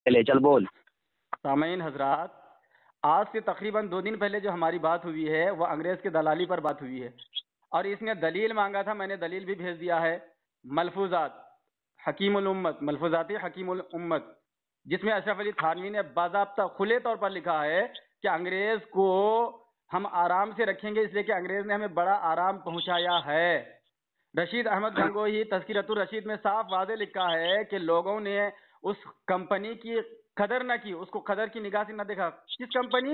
چلے چل بول. سامعین حضرات، آج سے تقریباً 2 دن پہلے جو ہماری بات ہوئی ہے وہ انگریز کے دلالی پر بات ہوئی ہے، اور اس نے دلیل مانگا تھا. میں نے دلیل بھی بھیج دیا ہے. ملفوظات حکیم الامت، ملفوظات حکیم الامت، جس میں اشرف علی تھانوی نے باضابطہ کھلے طور پر لکھا ہے کہ انگریز کو ہم آرام سے رکھیں گے، اس لیے کہ انگریز نے ہمیں بڑا آرام پہنچایا ہے. رشید احمد گنگوہی تذکرۃ الرشید میں صاف واضح لکھا ہے کہ لوگوں نے اس کمپنی کی قدر نہ کی، اس کو قدر کی نگاہ سے نہ دیکھا. کس کمپنی؟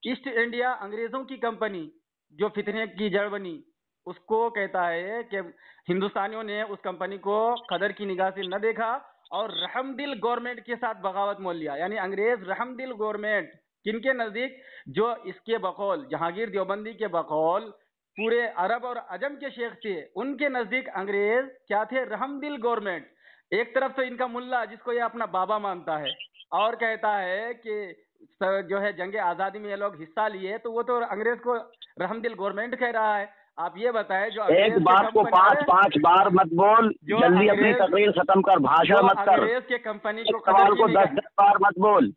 ایسٹ انڈیا، انگریزوں کی کمپنی جو فتنے کی جڑ بنی. اس کو کہتا ہے کہ ہندوستانیوں نے اس کمپنی کو قدر کی نگاہ سے نہ دیکھا اور رحم دل گورنمنٹ کے ساتھ بغاوت مول لیا. یعنی انگریز رحم دل گورنمنٹ کن کے نزدیک؟ جو اس کے بقول جہانگیر دیوبندی کے بقول پورے عرب اور عجم کے شیخ تھے، ان کے نزدیک انگریز کیا تھے؟ رحم دل گورنمنٹ. ایک طرف تو ان کا ملا جس کو یہ اپنا بابا مانتا ہے اور کہتا ہے کہ جو ہے جنگ آزادی میں یہ لوگ حصہ لیے، تو وہ تو انگریز کو رحم دل گورنمنٹ کہہ رہا ہے. آپ یہ بتائیں جو ایک انگریز کے بات کو کمپنی، پانچ بار مت بول، جو جلدی اپنی انگریز تقریر ختم کر، بھاشڑ جو مت کر. انگریز کے کمپنی کو ایک قدر سوال کی کو نگاہ، 10 بار مت بول.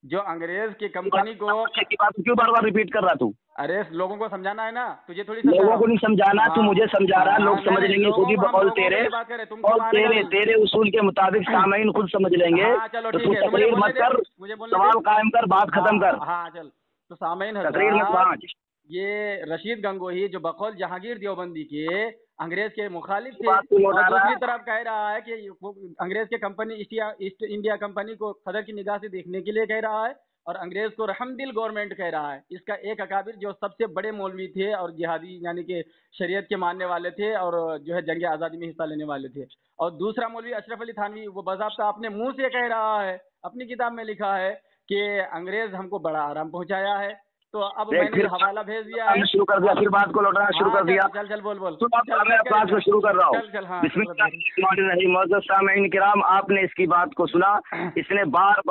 جو انگریز کے کمپنی کو، کی بات کیوں بار بار ریپیٹ کر رہا تو؟ ارے لوگوں کو سمجھانا ہے نا، تجھے تھوڑی سمجھا رہا لوگوں کو ہوں. نہیں سمجھانا، تو مجھے سمجھا رہا ہے، لوگ نہیں سمجھ نہیں، لیں گے خود لوگوں ہی کو ہم بقول لوگوں کے تیرے. لیے بات کر رہے ہیں، تم کو اور مانے گا نہیں. تیرے اصول کے مطابق سامعین خود سمجھ لیں گے. ہاں چلو تو ٹھیک ہے، تو مجھے تقریر بولنے مت دے، کر، مجھے بولنے دے. سوال قائم کر، بات ختم کر. ہاں چل. تو سامعین تقریر میں حضرات، 5 یہ رشید گنگوہی جو بقول جہانگیر دیوبندی کے انگریز کے مخالف تھے، بات کو اور لوٹا رہا دوسری ہے. طرف کہہ رہا ہے کہ انگریز کے کمپنی ایسٹ انڈیا کمپنی کو قدر کی نگاہ سے دیکھنے کے لیے کہہ رہا ہے، اور انگریز کو رحم دل گورنمنٹ کہہ رہا ہے. اس کا ایک اکابر جو سب سے بڑے مولوی تھے اور جہادی یعنی کہ شریعت کے ماننے والے تھے اور جو ہے جنگ آزادی میں حصہ لینے والے تھے، اور دوسرا مولوی اشرف علی تھانوی، وہ باضابطہ اپنے منہ سے کہہ رہا ہے، اپنی کتاب میں لکھا ہے کہ انگریز ہم کو بڑا آرام پہنچایا ہے. تو اب میں دیکھ نے پھر جو حوالہ بھیج دیا ہے، شروع کر دیا، پھر بات کو لوٹانا شروع ہاں کر دیا. چل چل بول بول، تو اب چل میں کٹ کر بات کو شروع کر رہا ہوں. چل چل. ہاں بسم شروع اللہ کر. الرحمن الرحیم. معزز سامعین کرام، آپ نے اس کی بات کو سنا. اس نے بار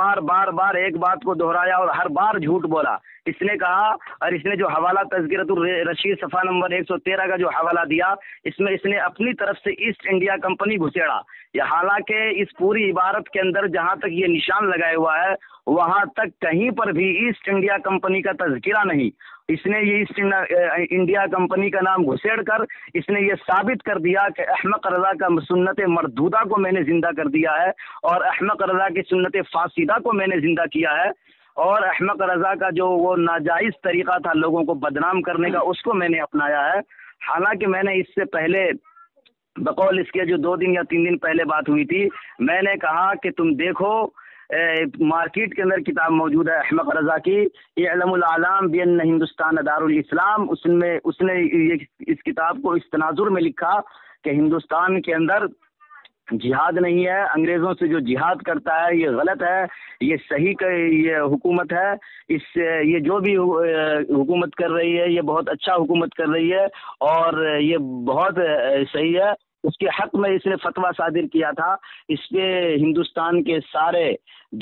بار ایک بات کو دہرایا اور ہر بار جھوٹ بولا. اس نے کہا، اور اس نے جو حوالہ تذکرۃ الرشید صفحہ نمبر 113 کا جو حوالہ دیا، اس میں اس نے اپنی طرف سے ایسٹ انڈیا کمپنی گھسیڑا. یہ حالانکہ اس پوری عبارت کے اندر جہاں تک یہ نشان لگائے ہوا ہے، وہاں تک کہیں پر بھی ایسٹ انڈیا کمپنی کا تذکرہ نہیں. اس نے یہ ایسٹ انڈیا کمپنی کا نام گھسیڑ کر اس نے یہ ثابت کر دیا کہ احمق رضا کا سنت مردودہ کو میں نے زندہ کر دیا ہے، اور احمق رضا کی سنت فاسدہ کو میں نے زندہ کیا ہے، اور احمق رضا کا جو وہ ناجائز طریقہ تھا لوگوں کو بدنام کرنے کا، اس کو میں نے اپنایا ہے. حالانکہ میں نے اس سے پہلے بقول اس کے جو 2 دن یا 3 دن پہلے بات ہوئی تھی، میں نے کہا کہ تم دیکھو مارکیٹ کے اندر کتاب موجود ہے احمق رضا کی، اعلم العالم بان ہندوستان دار الاسلام. اس نے اس کتاب کو اس تناظر میں لکھا کہ ہندوستان کے اندر جہاد نہیں ہے، انگریزوں سے جو جہاد کرتا ہے یہ غلط ہے، یہ صحیح یہ حکومت ہے، اس یہ جو بھی حکومت کر رہی ہے یہ بہت اچھا حکومت کر رہی ہے اور یہ بہت صحیح ہے. اس کے حق میں اس نے فتویٰ صادر کیا تھا. اس پہ ہندوستان کے سارے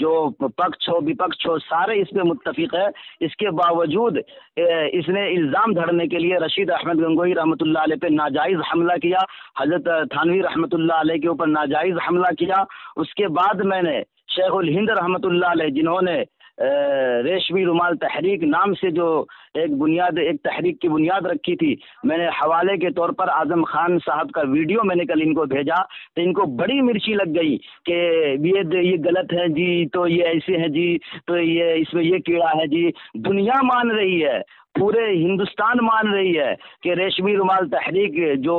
جو پکش ہو وپکش ہو سارے اس پہ متفق ہے. اس کے باوجود اس نے الزام دھڑنے کے لیے رشید احمد گنگوہی رحمۃ اللہ علیہ پہ ناجائز حملہ کیا، حضرت تھانوی رحمۃ اللہ علیہ کے اوپر ناجائز حملہ کیا. اس کے بعد میں نے شیخ الہند رحمۃ اللہ علیہ، جنہوں نے ریشمی رومال تحریک نام سے جو ایک تحریک کی بنیاد رکھی تھی، میں نے حوالے کے طور پر اعظم خان صاحب کا ویڈیو میں نے کل ان کو بھیجا، تو ان کو بڑی مرچی لگ گئی کہ یہ غلط ہے جی، تو یہ ایسے ہیں جی، تو یہ اس میں یہ کیڑا ہے جی. دنیا مان رہی ہے، پورے ہندوستان مان رہی ہے کہ ریشمی رومال تحریک جو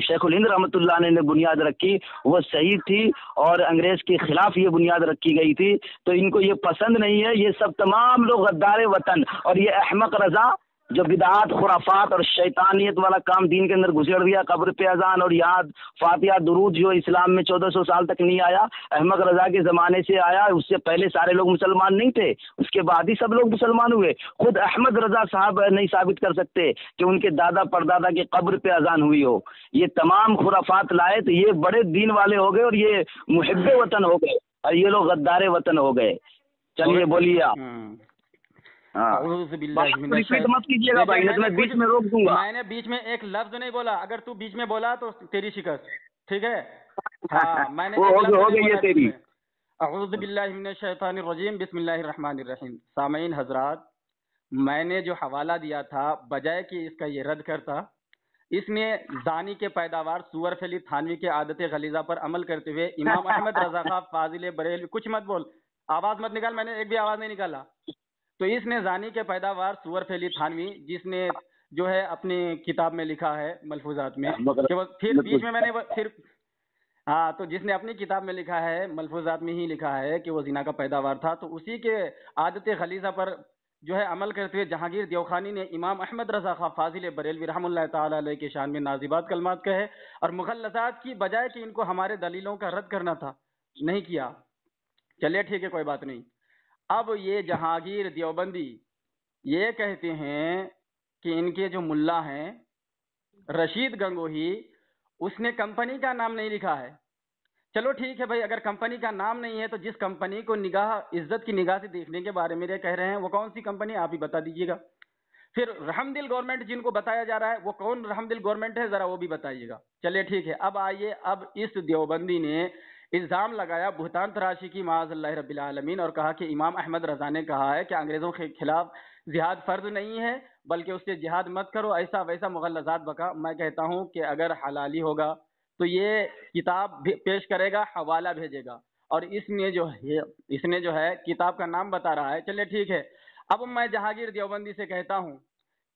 شیخ الہند رحمۃ اللہ نے بنیاد رکھی وہ صحیح تھی اور انگریز کے خلاف یہ بنیاد رکھی گئی تھی. تو ان کو یہ پسند نہیں ہے. یہ سب تمام لوگ غدار وطن اور یہ احمق رضا جو بدعات خرافات اور شیطانیت والا کام دین کے اندر گھسیڑ دیا، قبر پہ اذان اور یاد فاتحہ درود جو اسلام میں 1400 سال تک نہیں آیا، احمق رضا کے زمانے سے آیا. اس سے پہلے سارے لوگ مسلمان نہیں تھے، اس کے بعد ہی سب لوگ مسلمان ہوئے. خود احمد رضا صاحب نہیں ثابت کر سکتے کہ ان کے دادا پردادا کی قبر پہ اذان ہوئی ہو. یہ تمام خرافات لائے تو یہ بڑے دین والے ہو گئے اور یہ محب وطن ہو گئے اور یہ لوگ غدار وطن ہو گئے. چلیے بولیے آپ. مت کیجیے گا بھائی، میں بیچ میں روک دوں گا. میں نے بیچ میں ایک لفظ نہیں بولا، اگر تو بیچ میں بولا تو تیری شکست. ٹھیک ہے؟ ہاں میں نے ہو گئی ہے تیری. اعوذ باللہ من الشیطان الرجیم، بسم اللہ الرحمن الرحیم۔ سامعین حضرات، میں نے جو حوالہ دیا تھا بجائے کہ اس کا یہ رد کرتا، اس نے زانی کے پیداوار سور فیلی تھانوی کے عادت غلیظہ پر عمل کرتے ہوئے امام احمد رضا خان فاضل بریلوی، کچھ مت بول، آواز مت نکال، میں نے ایک بھی آواز نہیں نکالا۔ تو اس نے زانی کے پیداوار سور فیلی تھانوی، جس نے جو ہے اپنی کتاب میں لکھا ہے ملفوظات میں کہ وہ پھر بیچ میں نے پھر ہاں، تو جس نے اپنی کتاب میں لکھا ہے ملفوظات میں ہی لکھا ہے کہ وہ زنا کا پیداوار تھا، تو اسی کے عادت غلیظہ پر جو ہے عمل کرتے ہوئے جہانگیر دیوخانی نے امام احمد رضا خان فاضل بریلوی رحم اللہ تعالی علیہ کے شان میں نازبات کلمات کہے اور مغلظات کی بجائے کہ ان کو ہمارے دلیلوں کا رد کرنا تھا، نہیں کیا۔ چلیے ٹھیک ہے، کوئی بات نہیں۔ اب یہ جہانگیر دیوبندی یہ کہتے ہیں کہ ان کے جو ملا ہیں رشید گنگوہی، اس نے کمپنی کا نام نہیں لکھا ہے۔ چلو ٹھیک ہے بھائی، اگر کمپنی کا نام نہیں ہے تو جس کمپنی کو نگاہ عزت کی نگاہ سے دیکھنے کے بارے میں یہ کہہ رہے ہیں وہ کون سی کمپنی، آپ ہی بتا دیجیے گا۔ پھر رحم دل گورنمنٹ جن کو بتایا جا رہا ہے وہ کون رحم دل گورنمنٹ ہے، ذرا وہ بھی بتائیے گا۔ چلیے ٹھیک ہے، اب آئیے، اب اس دیوبندی نے الزام لگایا بہتان تراشی کی معاذ اللہ رب العالمین، اور کہا کہ امام احمد رضا نے کہا ہے کہ انگریزوں کے خلاف جہاد فرض نہیں ہے بلکہ اس سے جہاد مت کرو، ایسا ویسا مغلظات بکا۔ میں کہتا ہوں کہ اگر حلالی ہوگا تو یہ کتاب پیش کرے گا، حوالہ بھیجے گا، اور اس نے جو ہے کتاب کا نام بتا رہا ہے۔ چلیے ٹھیک ہے، اب میں جہانگیر دیوبندی سے کہتا ہوں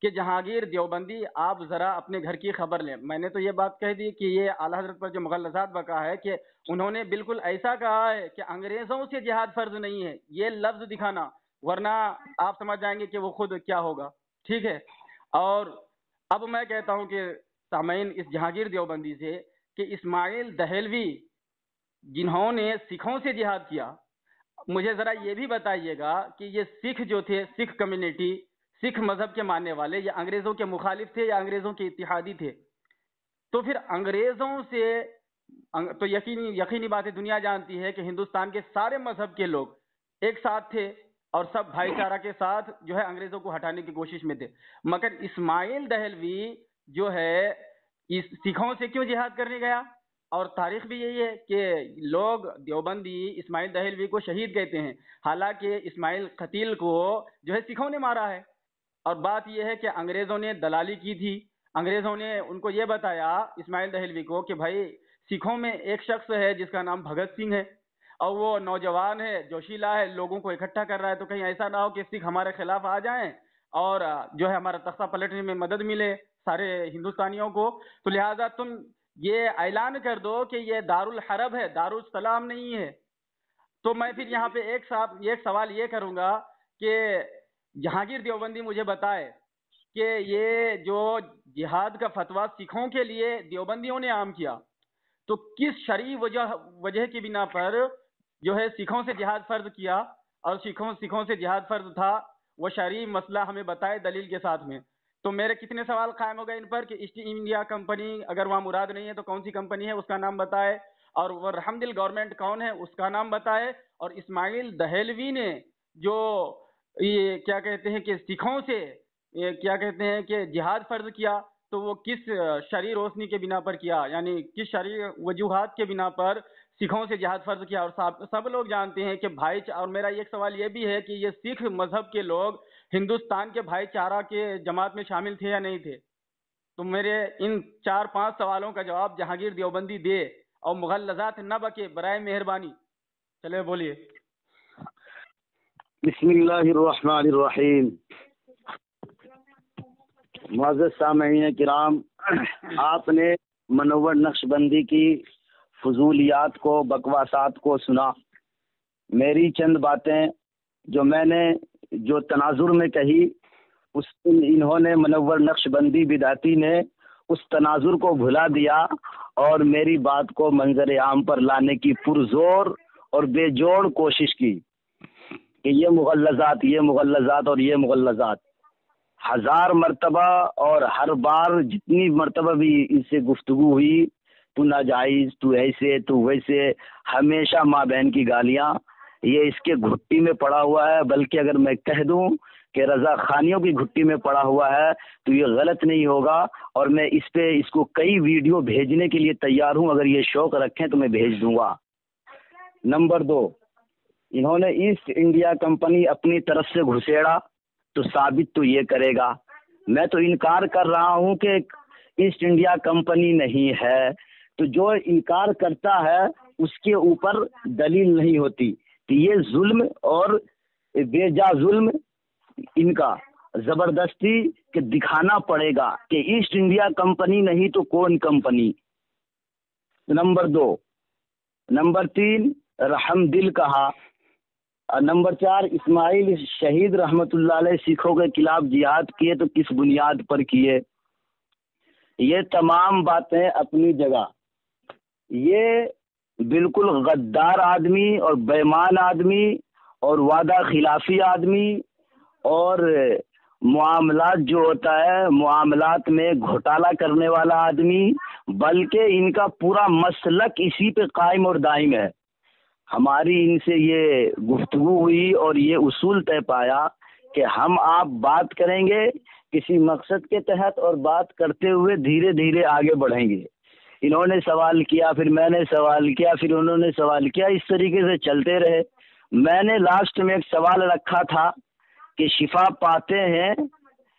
کہ جہانگیر دیوبندی آپ ذرا اپنے گھر کی خبر لیں۔ میں نے تو یہ بات کہہ دی کہ یہ اعلیٰ حضرت پر جو مغلظات بکا ہے کہ انہوں نے بالکل ایسا کہا ہے کہ انگریزوں سے جہاد فرض نہیں ہے، یہ لفظ دکھانا، ورنہ آپ سمجھ جائیں گے کہ وہ خود کیا ہوگا، ٹھیک ہے۔ اور اب میں کہتا ہوں کہ سامعین اس جہانگیر دیوبندی سے کہ اسماعیل دہلوی جنہوں نے سکھوں سے جہاد کیا، مجھے ذرا یہ بھی بتائیے گا کہ یہ سکھ جو تھے، سکھ کمیونٹی، سکھ مذہب کے ماننے والے، یہ انگریزوں کے مخالف تھے یا انگریزوں کے اتحادی تھے؟ تو پھر انگریزوں سے تو یقینی بات ہے، دنیا جانتی ہے کہ ہندوستان کے سارے مذہب کے لوگ ایک ساتھ تھے اور سب بھائی چارہ کے ساتھ جو ہے انگریزوں کو ہٹانے کی کوشش میں تھے، مگر اسماعیل دہلوی جو ہے اس سکھوں سے کیوں جہاد کرنے گیا؟ اور تاریخ بھی یہی ہے کہ لوگ دیوبندی اسماعیل دہلوی کو شہید کہتے ہیں، حالانکہ اسماعیل قتیل کو جو ہے سکھوں نے مارا ہے۔ اور بات یہ ہے کہ انگریزوں نے دلالی کی تھی، انگریزوں نے ان کو یہ بتایا اسماعیل دہلوی کو کہ بھائی سکھوں میں ایک شخص ہے جس کا نام بھگت سنگھ ہے، اور وہ نوجوان ہے، جوشیلا ہے، لوگوں کو اکٹھا کر رہا ہے، تو کہیں ایسا نہ ہو کہ سکھ ہمارے خلاف آ جائیں اور جو ہے ہمارا تختہ پلٹنے میں مدد ملے سارے ہندوستانیوں کو، تو لہٰذا تم یہ اعلان کر دو کہ یہ دارالحرب ہے، دارالسلام نہیں ہے۔ تو میں پھر یہاں پہ ایک سوال یہ کروں گا کہ جہانگیر دیوبندی مجھے بتائے کہ یہ جو جہاد کا فتویٰ سکھوں کے لیے دیوبندیوں نے عام کیا، تو کس شرعی وجہ کی بنا پر جو ہے سکھوں سے جہاد فرض کیا، اور سکھوں سے جہاد فرض تھا، وہ شرعی مسئلہ ہمیں بتائے دلیل کے ساتھ میں۔ تو میرے کتنے سوال قائم ہو گئے ان پر کہ ایسٹ انڈیا کمپنی اگر وہاں مراد نہیں ہے تو کون سی کمپنی ہے اس کا نام بتائے، اور وہ رحم دل گورنمنٹ کون ہے اس کا نام بتائے، اور اسماعیل دہلوی نے جو یہ کیا کہتے ہیں کہ سکھوں سے کیا کہتے ہیں کہ جہاد فرض کیا، تو وہ کس شرعی روشنی کے بنا پر کیا، یعنی کس شرعی وجوہات کے بنا پر سکھوں سے جہاد فرض کیا؟ اور سب لوگ جانتے ہیں کہ اور میرا ایک سوال یہ بھی ہے کہ یہ سکھ مذہب کے لوگ ہندوستان کے بھائی چارہ کے جماعت میں شامل تھے یا نہیں تھے؟ تو میرے ان 4-5 سوالوں کا جواب جہانگیر دیوبندی دے اور مغلظات نہ بکے برائے مہربانی۔ چلے بولیے۔ بسم اللہ الرحمن الرحیم۔ معزز سامعین کرام، آپ نے منور نقش بندی کی فضولیات کو، بکواسات کو سنا۔ میری چند باتیں جو میں نے جو تناظر میں کہی، اس انہوں نے منور نقش بندی بدعتی نے اس تناظر کو بھلا دیا اور میری بات کو منظر عام پر لانے کی پرزور اور بے جوڑ کوشش کی کہ یہ مغلظات اور یہ مغلظات 1000 مرتبہ، اور ہر بار جتنی مرتبہ بھی اس سے گفتگو ہوئی، تو ناجائز، تو ایسے، تو ویسے، ہمیشہ ماں بہن کی گالیاں، یہ اس کے گھٹی میں پڑا ہوا ہے۔ بلکہ اگر میں کہہ دوں کہ رضا خانیوں کی گھٹی میں پڑا ہوا ہے تو یہ غلط نہیں ہوگا، اور میں اس کو کئی ویڈیو بھیجنے کے لیے تیار ہوں، اگر یہ شوق رکھیں تو میں بھیج دوں گا۔ نمبر 2، انہوں نے ایسٹ انڈیا کمپنی اپنی طرف سے گھسیڑا تو ثابت تو یہ کرے گا. میں تو انکار کر رہا ہوں کہ ایسٹ انڈیا کمپنی نہیں ہے. تو جو انکار کرتا ہے اس کے اوپر دلیل نہیں ہوتی کہ یہ ظلم اور بے جا ظلم ان کا زبردستی کہ دکھانا پڑے گا کہ ایسٹ انڈیا کمپنی نہیں تو کون کمپنی. نمبر 2. نمبر 3 رحم دل کہا. نمبر 4 اسماعیل شہید رحمت اللہ علیہ سکھوں کے خلاف جہاد کیے تو کس بنیاد پر کیے. یہ تمام باتیں اپنی جگہ. یہ بالکل غدار آدمی اور بےمان آدمی اور وعدہ خلافی آدمی اور معاملات جو ہوتا ہے معاملات میں گھوٹالہ کرنے والا آدمی، بلکہ ان کا پورا مسلک اسی پہ قائم اور دائم ہے. ہماری ان سے یہ گفتگو ہوئی اور یہ اصول طے پایا کہ ہم آپ بات کریں گے کسی مقصد کے تحت اور بات کرتے ہوئے دھیرے دھیرے آگے بڑھیں گے. انہوں نے سوال کیا، پھر میں نے سوال کیا، پھر انہوں نے سوال کیا، اس طریقے سے چلتے رہے. میں نے لاسٹ میں ایک سوال رکھا تھا کہ شفا پاتے ہیں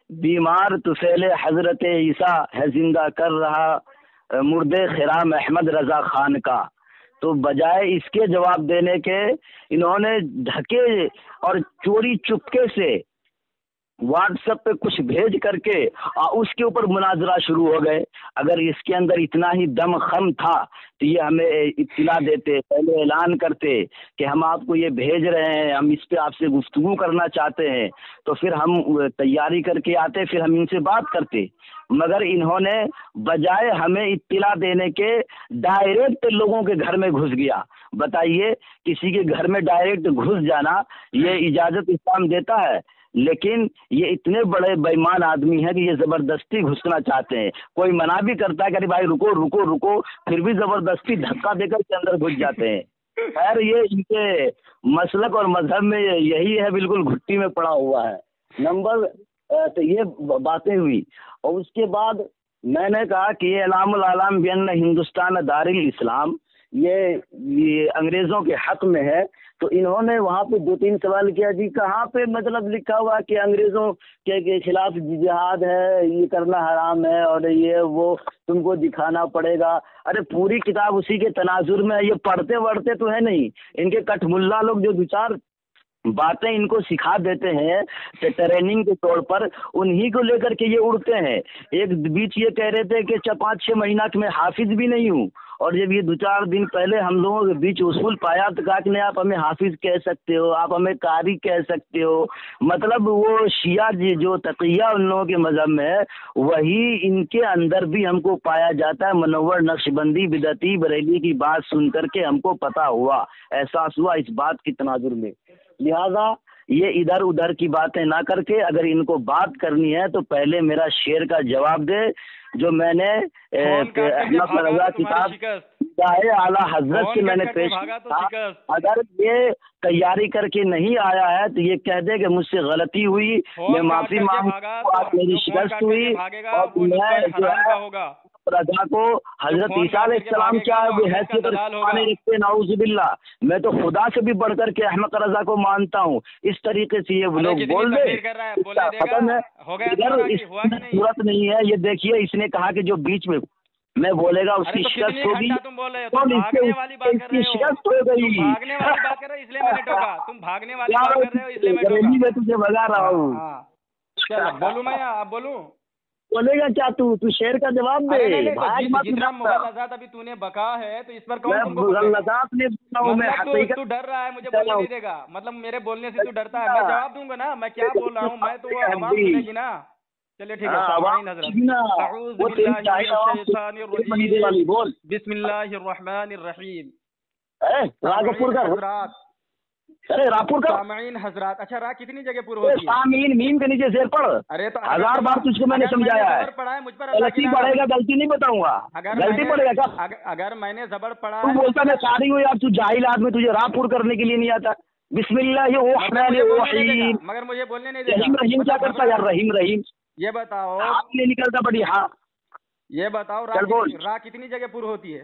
بیمار طفیل حضرت عیسیٰ ہے زندہ کر رہا مردے خرام احمد رضا خان کا. تو بجائے اس کے جواب دینے کے انہوں نے ڈھکے اور چوری چپکے سے واٹس ایپ پہ کچھ بھیج کر کے اس کے اوپر مناظرہ شروع ہو گئے. اگر اس کے اندر اتنا ہی دم خم تھا تو یہ ہمیں اطلاع دیتے، پہلے اعلان کرتے کہ ہم آپ کو یہ بھیج رہے ہیں، ہم اس پہ آپ سے گفتگو کرنا چاہتے ہیں، تو پھر ہم تیاری کر کے آتے، پھر ہم ان سے بات کرتے. مگر انہوں نے بجائے ہمیں اطلاع دینے کے ڈائریکٹ لوگوں کے گھر میں گھس گیا. بتائیے کسی کے گھر میں ڈائریکٹ گھس جانا یہ اجازت اسلام دیتا ہے؟ لیکن یہ اتنے بڑے بےمان آدمی ہیں کہ یہ زبردستی گھسنا چاہتے ہیں. کوئی منع بھی کرتا ہے کہ بھائی رکو رکو رکو، پھر بھی زبردستی دھکا دے کر کے اندر گھس جاتے ہیں. خیر یہ ان کے مسلک اور مذہب میں یہی ہے، بالکل گھٹی میں پڑا ہوا ہے. نمبر تو یہ باتیں ہوئی اور اس کے بعد میں نے کہا کہ یہ اعلام العالم بین ہندوستان دار الاسلام یہ انگریزوں کے حق میں ہے. تو انہوں نے وہاں پہ 2-3 سوال کیا، جی کہاں پہ مطلب لکھا ہوا کہ انگریزوں کے خلاف جہاد ہے، یہ کرنا حرام ہے اور یہ وہ تم کو دکھانا پڑے گا. ارے پوری کتاب اسی کے تناظر میں ہے، یہ پڑھتے وڑھتے تو ہے نہیں. ان کے کٹ ملا لوگ جو 2-4 باتیں ان کو سکھا دیتے ہیں ٹریننگ کے طور پر، انہی کو لے کر کے یہ اڑتے ہیں. ایک بیچ یہ کہہ رہے تھے کہ 5-6 مہینہ کہ میں حافظ بھی نہیں ہوں، اور جب یہ 2-4 دن پہلے ہم لوگوں کے بیچ اصول پایا تو کہا کہ نہیں آپ ہمیں حافظ کہہ سکتے ہو، آپ ہمیں قاری کہہ سکتے ہو. مطلب وہ شیعہ جو تقیہ ان لوگوں کے مذہب میں ہے وہی ان کے اندر بھی ہم کو پایا جاتا ہے. منور نقشبندی بدعتی بریلی کی بات سن کر کے ہم کو پتہ ہوا، احساس ہوا اس بات کی تناظر میں. لہذا یہ ادھر ادھر کی باتیں نہ کر کے اگر ان کو بات کرنی ہے تو پہلے میرا شعر کا جواب دے جو میں نے احمد رضا کتاب اعلیٰ حضرت سے میں نے پیش کیا. اگر یہ تیاری کر کے نہیں آیا ہے تو یہ کہہ دے کہ مجھ سے غلطی ہوئی، میں معافی مانگتا ہوں، آج میری شکست ہوئی اور میں جو ہے رضا کو حضرت عیسیٰ علیہ السلام کیا وہ حیثیت رکھتے نعوذ باللہ. میں تو خدا سے بھی بڑھ کر کے احمد رضا کو مانتا ہوں. اس طریقے سے یہ لوگ بول دے ختم ہے، ادھر اس صورت نہیں ہے. یہ دیکھیے اس نے کہا کہ جو بیچ میں بولے گا اس کی شکست ہوگی، اس کی شکست ہو گئی. گریلی میں تجھے بھگا رہا ہوں. بولوں میں آپ بولوں؟ بولے گا کیا تو شعر کا جواب دے. جتنا مغلظات ابھی تو نے بکا ہے تو اس پر کون تم کو مغلظات نے تو ڈر رہا ہے، مجھے بولنے نہیں دے گا. مطلب میرے بولنے سے تو ڈرتا ہے. میں جواب دوں گا نا، میں کیا بول رہا ہوں میں تو وہ عوام سنے گی نا. چلیے ٹھیک ہے. بسم اللہ الرحمن الرحیم. ارے راپور کا سامعین حضرات. اچھا را کتنی جگہ پر ہوتی ہے؟ سامعین میم کے نیچے زیر پڑھ. ارے تو 1000 بار تجھ کو میں نے سمجھایا ہے. مجھ پر غلطی پڑے گا، غلطی نہیں بتاؤں گا. غلطی پڑے گا کیا؟ اگر میں نے زبر پڑھا تو بولتا میں قاری ہوں یار، تو جاہل آدمی، تجھے راپور کرنے کے لیے نہیں آتا. بسم اللہ الرحمن الرحیم. مگر مجھے بولنے نہیں دے گا. رحیم رحیم کیا کرتا یار؟ رحیم رحیم یہ بتاؤ آپ نہیں نکلتا بڑی. ہاں یہ بتاؤ را کتنی جگہ پر ہوتی ہے؟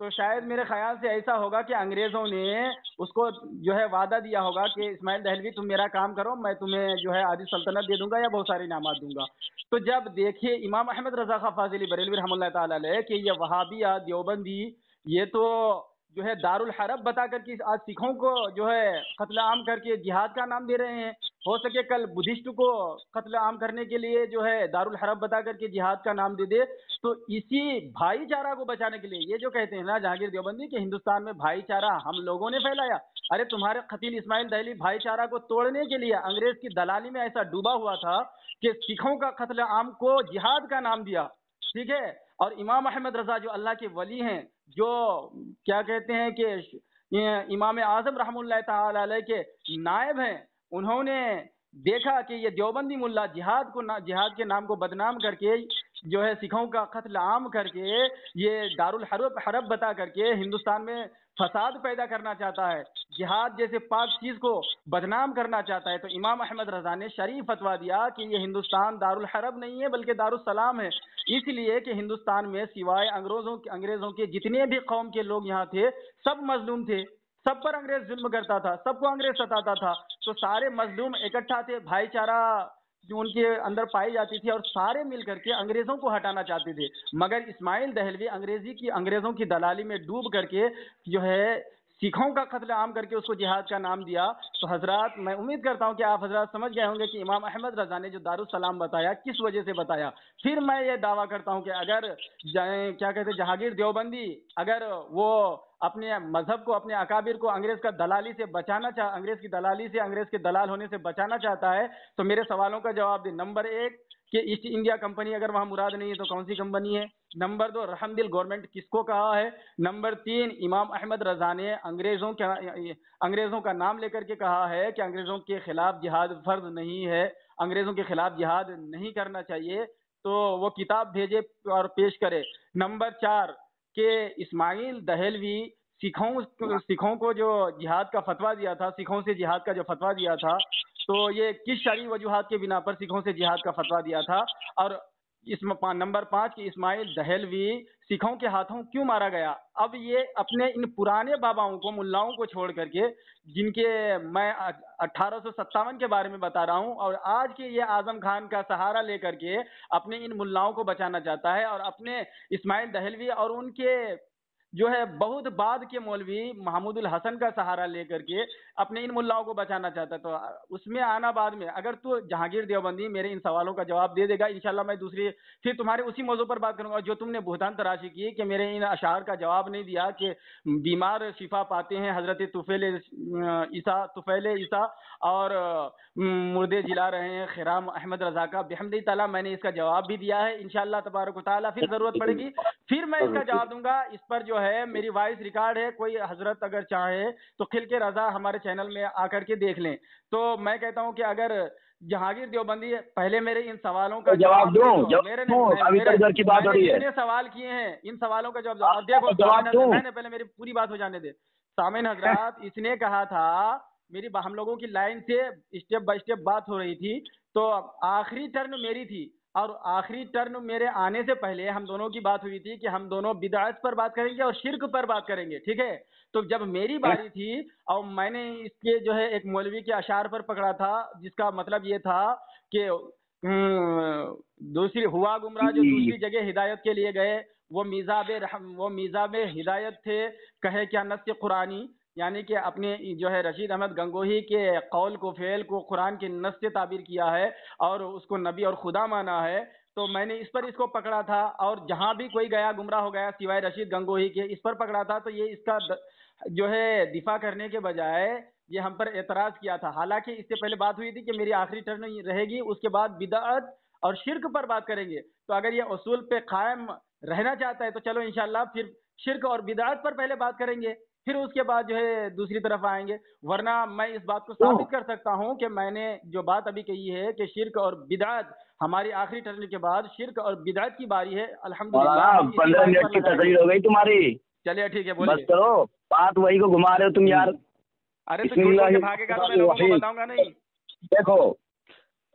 تو شاید میرے خیال سے ایسا ہوگا کہ انگریزوں نے اس کو جو ہے وعدہ دیا ہوگا کہ اسماعیل دہلوی تم میرا کام کرو، میں تمہیں جو ہے آدھی سلطنت دے دوں گا یا بہت سارے انعامات دوں گا۔ تو جب دیکھیے امام احمد رضا خان فاضلی بریلوی رحمۃ اللہ تعالی علیہ کہ یہ وہابیہ دیوبندی یہ تو جو ہے دارالحرب بتا کر کے آج سکھوں کو جو ہے قتل عام کر کے جہاد کا نام دے رہے ہیں، ہو سکے کل بدھسٹ کو قتل عام کرنے کے لیے جو ہے دارالحرب بتا کر کے جہاد کا نام دے دے۔ تو اسی بھائی چارہ کو بچانے کے لیے یہ جو کہتے ہیں نا جہانگیر دیوبندی کہ ہندوستان میں بھائی چارہ ہم لوگوں نے پھیلایا، ارے تمہارے قتیل اسماعیل دہلوی بھائی چارہ کو توڑنے کے لیے انگریز کی دلالی میں ایسا ڈوبا ہوا تھا کہ سکھوں کا قتل عام کو جہاد کا نام دیا، ٹھیک ہے۔ اور امام احمد رضا جو اللہ کے ولی ہیں، جو کیا کہتے ہیں کہ امام اعظم رحمۃ اللہ تعالی علیہ کے نائب ہیں، انہوں نے دیکھا کہ یہ دیوبندی ملا جہاد کے نام کو بدنام کر کے جو ہے سکھوں کا قتل عام کر کے یہ دارالحرب بتا کر کے ہندوستان میں فساد پیدا کرنا چاہتا ہے، جہاد جیسے پاک چیز کو بدنام کرنا چاہتا ہے۔ تو امام احمد رضا نے شریف فتویٰ دیا کہ یہ ہندوستان دارالحرب نہیں ہے بلکہ دارالسلام ہے، اس لیے کہ ہندوستان میں سوائے انگریزوں کے جتنے بھی قوم کے لوگ یہاں تھے سب مظلوم تھے، سب پر انگریز ظلم کرتا تھا، سب کو انگریز ستاتا تھا، تو سارے مظلوم اکٹھا تھے، بھائی چارہ جو ان کے اندر پائی جاتی تھی اور سارے مل کر کے انگریزوں کو ہٹانا چاہتے تھے۔ مگر اسماعیل دہلوی انگریزوں کی دلالی میں ڈوب کر کے جو ہے سکھوں کا قتل عام کر کے اس کو جہاد کا نام دیا۔ تو حضرات میں امید کرتا ہوں کہ آپ حضرات سمجھ گئے ہوں گے کہ امام احمد رضا نے جو دارالسلام بتایا کس وجہ سے بتایا۔ پھر میں یہ دعویٰ کرتا ہوں کہ اگر کیا کہتے ہیں جہانگیر دیوبندی اگر وہ اپنے مذہب کو اپنے اکابر کو انگریز کی دلالی سے انگریز کے دلال ہونے سے بچانا چاہتا ہے تو میرے سوالوں کا جواب دے۔ نمبر 1 کہ ایسٹ انڈیا کمپنی اگر وہاں مراد نہیں ہے تو کون سی کمپنی ہے؟ نمبر 2 رحم دل گورنمنٹ کس کو کہا ہے؟ نمبر 3 امام احمد رضا نے انگریزوں کا نام لے کر کے کہا ہے کہ انگریزوں کے خلاف جہاد فرض نہیں ہے، انگریزوں کے خلاف جہاد نہیں کرنا چاہیے، تو وہ کتاب بھیجے اور پیش کرے۔ نمبر 4 کہ اسماعیل دہلوی سکھوں کو جو جہاد کا فتویٰ دیا تھا، سکھوں سے جہاد کا جو فتویٰ دیا تھا، تو یہ کس شرعی وجوہات کے بنا پر سکھوں سے جہاد کا فتویٰ دیا تھا؟ اور نمبر 5 کہ اسماعیل دہلوی سکھوں کے ہاتھوں کیوں مارا گیا؟ اب یہ اپنے ان پرانے باباؤں کو ملاؤں کو چھوڑ کر کے جن کے میں 1857 کے بارے میں بتا رہا ہوں اور آج کے یہ اعظم خان کا سہارا لے کر کے اپنے ان ملاؤں کو بچانا چاہتا ہے اور اپنے اسماعیل دہلوی اور ان کے جو ہے بہت بعد کے مولوی محمود الحسن کا سہارا لے کر کے اپنے ان ملاؤں کو بچانا چاہتا ہے۔ تو اس میں آنا بعد میں اگر تو جہانگیر دیوبندی میرے ان سوالوں کا جواب دے دے گا انشاءاللہ میں پھر تمہارے اسی موضوع پر بات کروں گا جو تم نے بہتان تراشی کی کہ میرے ان اشعار کا جواب نہیں دیا کہ بیمار شفا پاتے ہیں حضرت طفیل عیسیٰ اور مردے جلا رہے ہیں خرام احمد رضا کا بحمد تعالیٰ۔ میں نے اس کا جواب بھی دیا ہے انشاءاللہ تبارک و تعالیٰ، پھر ضرورت پڑے گی پھر میں اس کا جواب دوں گا۔ اس پر جو ہے میری وائس ریکارڈ ہے، کوئی حضرت اگر چاہے تو خل کے رضا ہمارے چینل میں آ کر کے دیکھ لیں۔ تو میں کہتا ہوں کہ اگر جہانگیر دیوبندی پہلے میرے ان سوالوں کا جواب دوں، جتنے سوال کیے ہیں ان سوالوں کا جواب دیکھو، میں نے پہلے میری پوری بات ہو جانے دے۔ سامعین حضرات، اس نے کہا تھا ہم لوگوں کی لائن سے اسٹیپ بائی اسٹیپ بات ہو رہی تھی، تو آخری ٹرن میری تھی اور آخری ٹرن میرے آنے سے پہلے ہم دونوں کی بات ہوئی تھی کہ ہم دونوں بدعت پر بات کریں گے اور شرک پر بات کریں گے، ٹھیک ہے؟ تو جب میری باری تھی اور میں نے اس کے جو ہے ایک مولوی کے اشعار پر پکڑا تھا جس کا مطلب یہ تھا کہ دوسری ہوا گمراہ جو دوسری جگہ ہدایت کے لیے گئے وہ میزاب ہدایت تھے، کہے کیا نص قرآنی، یعنی کہ اپنے جو ہے رشید احمد گنگوہی کے قول کو فعل کو قرآن کے نص سے تعبیر کیا ہے اور اس کو نبی اور خدا مانا ہے۔ تو میں نے اس کو پکڑا تھا اور جہاں بھی کوئی گیا گمراہ ہو گیا سوائے رشید گنگوہی کے اس پر پکڑا تھا، تو یہ اس کا جو ہے دفاع کرنے کے بجائے یہ ہم پر اعتراض کیا تھا۔ حالانکہ اس سے پہلے بات ہوئی تھی کہ میری آخری ٹرن رہے گی، اس کے بعد بدعت اور شرک پر بات کریں گے۔ تو اگر یہ اصول پہ قائم رہنا چاہتا ہے تو چلو انشاءاللہ پھر شرک اور بدعت پر پہلے بات کریں گے، پھر اس کے بعد جو ہے دوسری طرف آئیں گے۔ ورنہ میں اس بات کو ثابت کر سکتا ہوں کہ میں نے جو بات ابھی کہی ہے کہ شرک اور بدعت ہماری آخری ٹرن کے بعد شرک اور بدعت کی باری ہے۔ الحمدللہ 15 منٹ کی تقریر ہو گئی تمہاری، چلیے ٹھیک ہے بولیے، بس کرو، بات وہی کو گھما رہے ہو تم یار۔ ارے تو جھوٹ بول کے بھاگے گا تو میں لوگوں کو بتاؤں گا نہیں۔ دیکھو